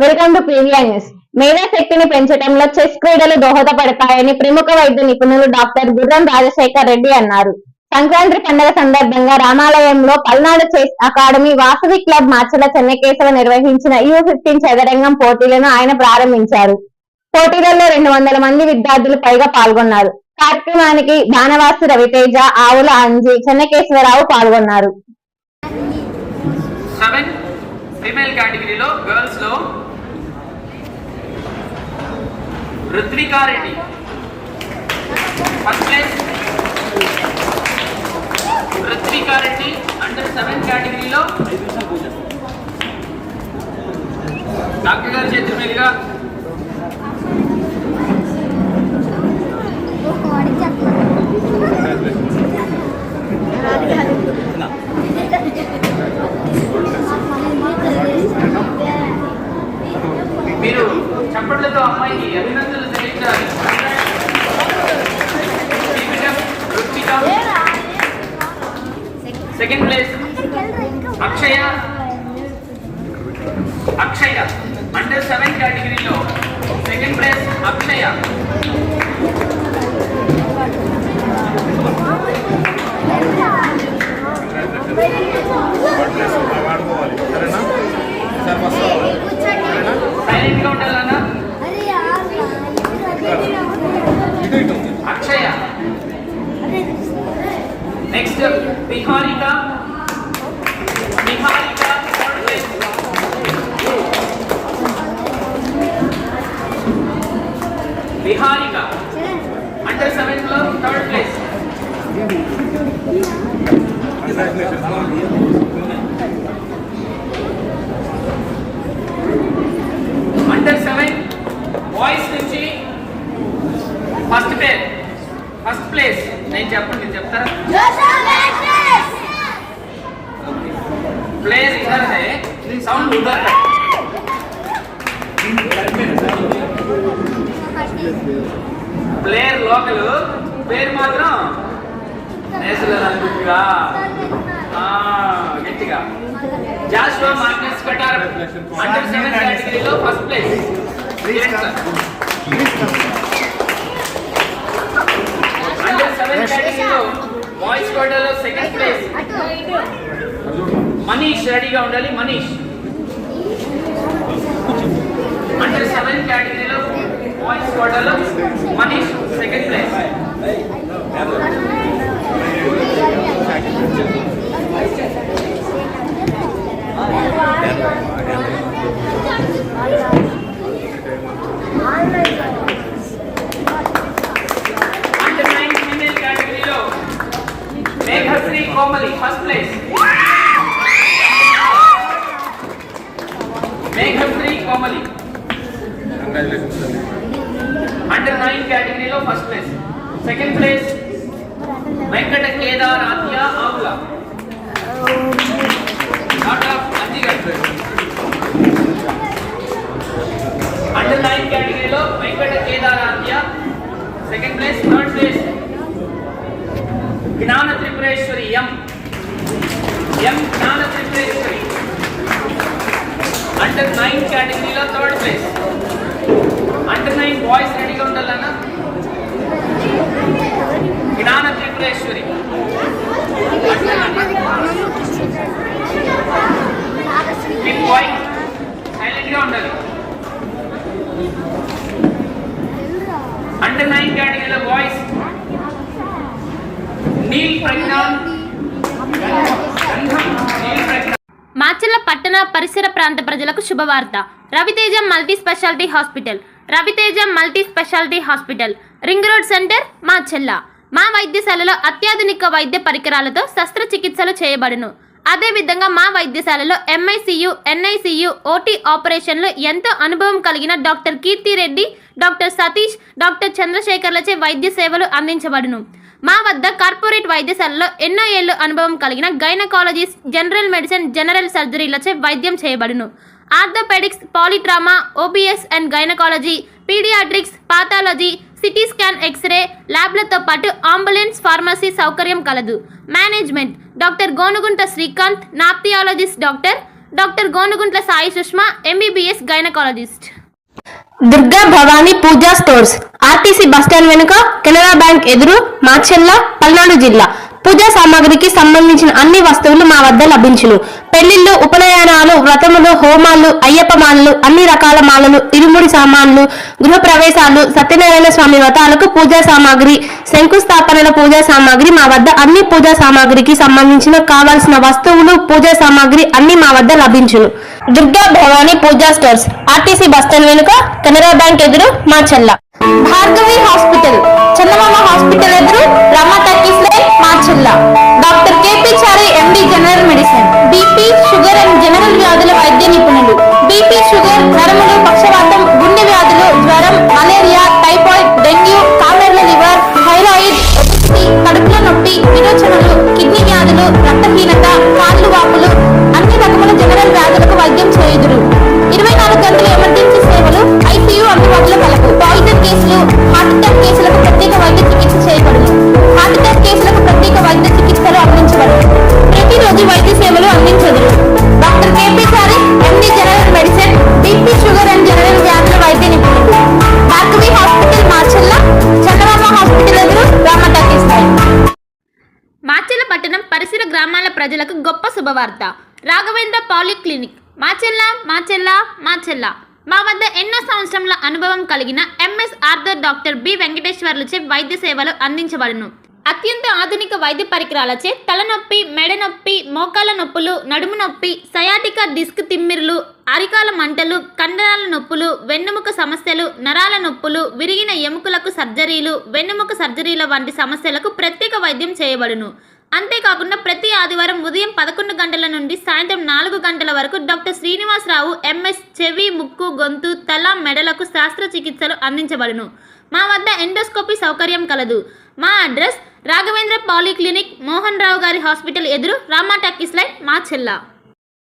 Welcome to Previa news. మేధాశక్తిని పెంచడంలో chess క్రీడలు దోహదపడతాయని ప్రముఖ వైద్య నిపుణులు డాక్టర్ గుర్రం రాజశేఖర్ రెడ్డి అన్నారు. సంక్రాంతి పండుగ సందర్భంగా రామాలయంలో Palnadu chess academy Vasavi club మార్చల చెన్నకేశవ నిర్వహించిన U15 చదరంగం పోటీలను ఆయన ప్రారంభించారు. పోటీలలో 200 మంది విద్యార్థులు పైగా పాల్గొన్నారు. కార్యక్రమానికి బాణవాసి రవితేజ, ఆవుల అంజి, చెన్నకేశవరావు పాల్గొన్నారు. ఫీమేల్ కేటగిరీలో గర్ల్స్ లో Ruthvika Reddy first place. Ruthvika Reddy under 7 కేటగిరీలో డాక్టర్ గారి చేతుల మీదుగా మీరు చప్పట్లతో అమ్మాయికి అభినందనలు తెలియజేయాలి. సెకండ్ ప్లేస్ అక్షయ అండర్ 7 కేటగిరీలో సెకండ్ ప్లేస్ అక్షయ. సైలెంట్ గా ఉండాలన్నా. అక్షయ. నెక్స్ట్ విహారిక. విహారిక అండర్ 7 లో థర్డ్ ప్లేస్. అండర్ 7 బాయ్స్ నుంచి ఫస్ట్ ప్లేస్ నేను చెప్పండి, నేను చెప్తారా? प्लेयर इधर है, साउंड उधर है. प्लेयर लोकल, పేరు మాత్రం నేషనల్ అనుకుంటుగా. గట్టిగా జాషువా మార్టిన్స్ కటార్ అండర్ 7 కేటగిరీలో ఫస్ట్ ప్లేస్. అండర్ 7 కేటగిరీలో బాయ్స్ కోటాలో సెకండ్ ప్లేస్ మనీష్. రెడీగా ఉండాలి. మనీష్ అండర్ 7 కేటగిరీలో బాయ్స్ కోటాలో Manish second place. Under 9 female కేటగిరీలో Meghasri Komali first place. Meghasri Komali under 9 కేటగిరీలో first place. Second place Venkata Kedar Athya Avula under 9 కేటగిరీలో Venkata Kedar Athya second place. Third place Gnana Tripureswari ఎం జ్ఞాన త్రిపురేశ్వరి అండర్ 9 కేటగిరీలో థర్డ్ ప్లేస్. అండర్ 9 బాయ్స్ రెడీగా ఉండాలన్నా. జ్ఞాన త్రిపురేశ్వరి సైలెంట్ గా ఉండాలి. అండర్ 9 కేటగిరీలో బాయ్స్ నీల్ ప్రజ్ఞాన్. మాచర్ల పట్టణ పరిసర ప్రాంత ప్రజలకు శుభవార్త. Raviteja multi speciality hospital ring road centre Macherla. మా వైద్యశాలలో అత్యాధునిక వైద్య పరికరాలతో శస్త్రచికిత్సలు చేయబడును. అదేవిధంగా మా వైద్యశాలలో MICU, NICU, OT ఆపరేషన్లు ఎంతో అనుభవం కలిగిన doctor Keerthi Reddy, doctor Satish, doctor చంద్రశేఖర్లచే వైద్య సేవలు అందించబడును. మా వద్ద కార్పొరేట్ వైద్యశాలలో ఎన్నో ఏళ్లు అనుభవం కలిగిన గైనకాలజిస్ట్, జనరల్ మెడిసిన్, జనరల్ సర్జరీలచే వైద్యం చేయబడును. Orthopaedics, polytrauma, OBS and gynaecology, paediatrics, pathology, CT scan, x ray ల్యాబ్లతో పాటు అంబులెన్స్, ఫార్మసీ సౌకర్యం కలదు. Management doctor Gonugunta Srikanth, ophthalmologist doctor doctor Gonuguntla Sai Sushma MBBS gynaecologist. Durga Bhavani Puja stores, RTC bus stand వెనుక, కెనరా బ్యాంక్ ఎదురు, మాచెల్ల, పల్నాడు జిల్లా. పూజా సామాగ్రికి సంబంధించిన అన్ని వస్తువులు మా వద్ద లభించును. పెళ్లిళ్లు, ఉపనయనాలు, వ్రతములు, హోమాలు, అయ్యప్ప మాలలు, అన్ని రకాల మాలలు, ఇరుముడి సామాన్లు, గృహ ప్రవేశాలు, సత్యనారాయణ స్వామి వ్రతాలకు పూజా సామాగ్రి, శంకుస్థాపనల పూజా సామాగ్రి మా వద్ద అన్ని పూజా సామాగ్రికి సంబంధించిన కావాల్సిన వస్తువులు, పూజా సామాగ్రి అన్ని మా వద్ద లభించును. Durga Bhavani Puja stores, RTC bus stand వెనుక, కెనరా బ్యాంక్ ఎదురు, మాచెల్ల. భార్గవి హాస్పిటల్, చందమామ హాస్పిటల్ ఎదురు, Rama talkies line, Macherla. Doctor KP Chari MD general medicine, BP, sugar and general వ్యాధుల వైద్య నిపుణులు. బీపీ, షుగర్, నరములు, పక్షవాతం, గుండె వ్యాధులు, జ్వరం, మలేరియా, టైఫాయిడ్, డెంగ్యూ, కామెర్ల లివర్, థైరాయిడ్, ఒబెసిటీ, కడుపులో నొప్పి, విరోచనలు, కిడ్నీ వ్యాధులు, రక్తహీనత, కాళ్ళు వాపులు, అన్ని రకముల జనరల్ వ్యాధులకు వైద్యం చేయుదురు. 24 గంటల ఎమర్జెన్సీ సేవలు, ఐసీయూ అందుబాటులో కలవు. పాయిజన్ కేసులు, హార్ట్ అటాక్ కేసులకు ప్రత్యేక వైద్య చికిత్స చేయబడును. హార్ట్ అటాక్ కేసులకు ప్రత్యేక వైద్య చికిత్సలు అందించబడును. ప్రతిరోజు వైద్య సేవలు అందించదురు. Doctor KP Chari MD general medicine, BP, sugar and general వ్యాధుల వైద్య నిపుణులు. భార్గవి హాస్పిటల్, మాచెల్ల. చందమామ హాస్పిటల్ ఎదురు, రమా టాకీస్ లైన్. మాచెల్ల పట్టణం పరిసర గ్రామాల ప్రజలకు గొప్ప శుభవార్త. రాఘవేంద్ర పాలిక్లినిక్, మాచెల్ల, మాచెల్ల, మాచెల్ల. మా వద్ద ఎన్నో సంవత్సరముల అనుభవం కలిగిన ఎంఎస్ ఆర్థర్ డాక్టర్ బి వెంకటేశ్వర్లచే వైద్య సేవలు అందించబడును. అత్యంత ఆధునిక వైద్య పరికరాలచే తలనొప్పి, మెడ నొప్పి, మోకాల నొప్పులు, నడుము నొప్పి, సయాటికా డిస్క్ తిమ్మిర్లు, అరికాల మంటలు, కండరాల నొప్పులు, వెన్నెముక సమస్యలు, నరాల నొప్పులు, విరిగిన ఎముకలకు సర్జరీలు, వెన్నెముక సర్జరీల వంటి సమస్యలకు ప్రత్యేక వైద్యం చేయబడును. అంతేకాకుండా ప్రతి ఆదివారం ఉదయం 11 గంటల నుండి సాయంత్రం 4 గంటల వరకు డాక్టర్ శ్రీనివాసరావు ఎంఎస్ చెవి, ముక్కు, గొంతు, తల, మెడలకు శస్త్రచికిత్సలు అందించబడును. మా వద్ద ఎండోస్కోపీ సౌకర్యం కలదు. మా అడ్రస్ రాఘవేంద్ర పాలిక్లినిక్, మోహన్ రావు గారి హాస్పిటల్ ఎదురు, రామా టాకీస్ లైన్, మాచెల్ల.